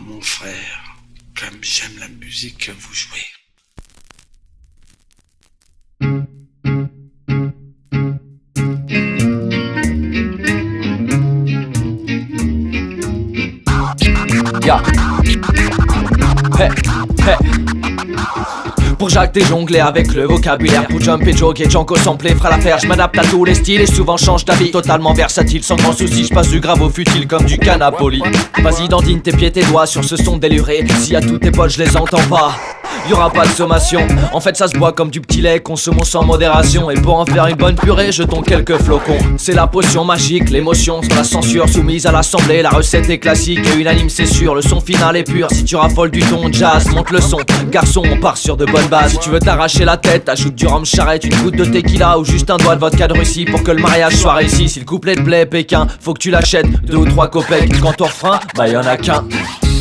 mon frère, comme j'aime la musique que vous jouez. Yeah. Hey, hey. Pour Jacques des jonglé avec le vocabulaire. Pour Jump et Joke et Django samplé fera l'affaire. Je m'adapte à tous les styles et souvent change d'avis. Totalement versatile, sans grand souci. Je passe du grave au futile comme du canapoli. Vas-y dandine tes pieds, tes doigts sur ce son déluré. Si à tous tes potes je les entends pas, y'aura pas de sommation. En fait ça se boit comme du petit lait, consommons sans modération. Et pour en faire une bonne purée, jetons quelques flocons. C'est la potion magique, l'émotion sans la censure. Soumise à l'assemblée, la recette est classique et unanime c'est sûr. Le son final est pur, si tu raffoles du ton jazz, monte le son. Garçon, on part sur de bonnes bases. Si tu veux t'arracher la tête, ajoute du rhum charrette, une goutte de tequila ou juste un doigt de vodka de Russie pour que le mariage soit réussi. Si le couplet te plaît, Pékin, faut que tu l'achètes 2 ou 3 copecs. Quand ton refrain, bah y'en a qu'un.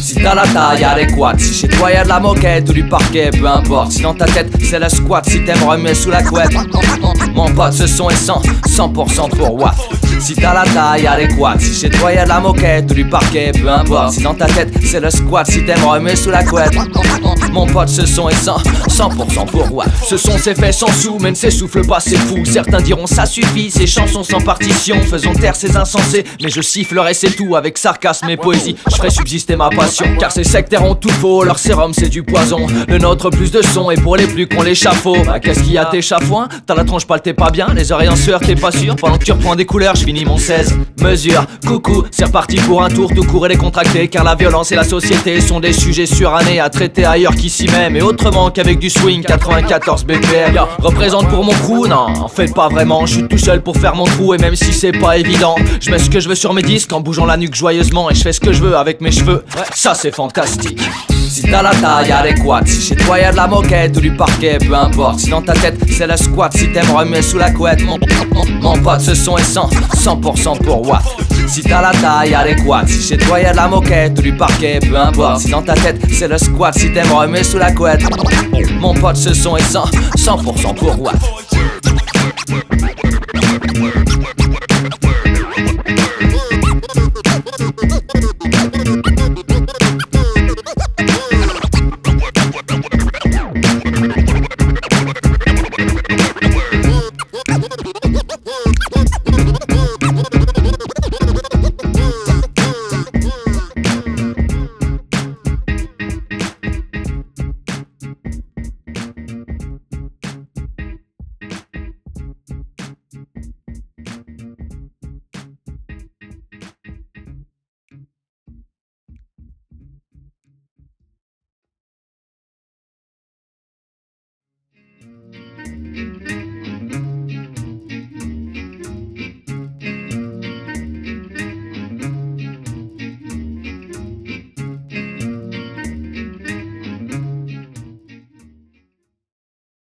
Si t'as la taille adéquate, si chez toi y'a de la moquette ou du parquet, peu importe. Si dans ta tête c'est le squat, si t'aimes remuer sous la couette, mon pote ce son est 100% pour Watt. Si t'as la taille adéquate, si chez toi y'a de la moquette ou du parquet, peu importe. Si dans ta tête c'est le squat, si t'aimes remuer sous la couette, mon pote ce son est 100% pour Watt. Ce son c'est fait sans sous, mais ne s'essouffle pas, c'est fou. Certains diront ça suffit, ces chansons sans partition. Faisons taire ces insensés, mais je sifflerai c'est tout. Avec sarcasme et poésie, je ferai subsister ma passion. Car ces sectaires ont tout faux, leur sérum c'est du poison. Le nôtre plus de son et pour les plus qu'on l'échafaud. Bah qu'est-ce qu'il y a t'es chafouin? T'as la tronche pâle t'es pas bien, les oreilles en sueur t'es pas sûr. Pendant que tu reprends des couleurs je finis mon 16 mesure. Coucou, c'est reparti pour un tour tout court et décontracté. Car la violence et la société sont des sujets surannés à traiter ailleurs qu'ici même. Et autrement qu'avec du swing 94 BPM. Représente pour mon crew, non en fait pas vraiment. Je suis tout seul pour faire mon trou et même si c'est pas évident, je mets ce que je veux sur mes disques en bougeant la nuque joyeusement. Et je fais ce que je veux avec mes cheveux, ça c'est fantastique. Si t'as la taille adéquate, si chez toi y'a de la moquette ou du parquet, peu importe. Si dans ta tête c'est le squat, si t'aimes remuer sous la couette, mon pote ce son est 100% pour Watt. Si t'as la taille adéquate, si chez toi y'a de la moquette ou du parquet, peu importe. Si dans ta tête c'est le squat, si t'aimes remuer sous la couette, mon pote ce son est 100% pour Watt.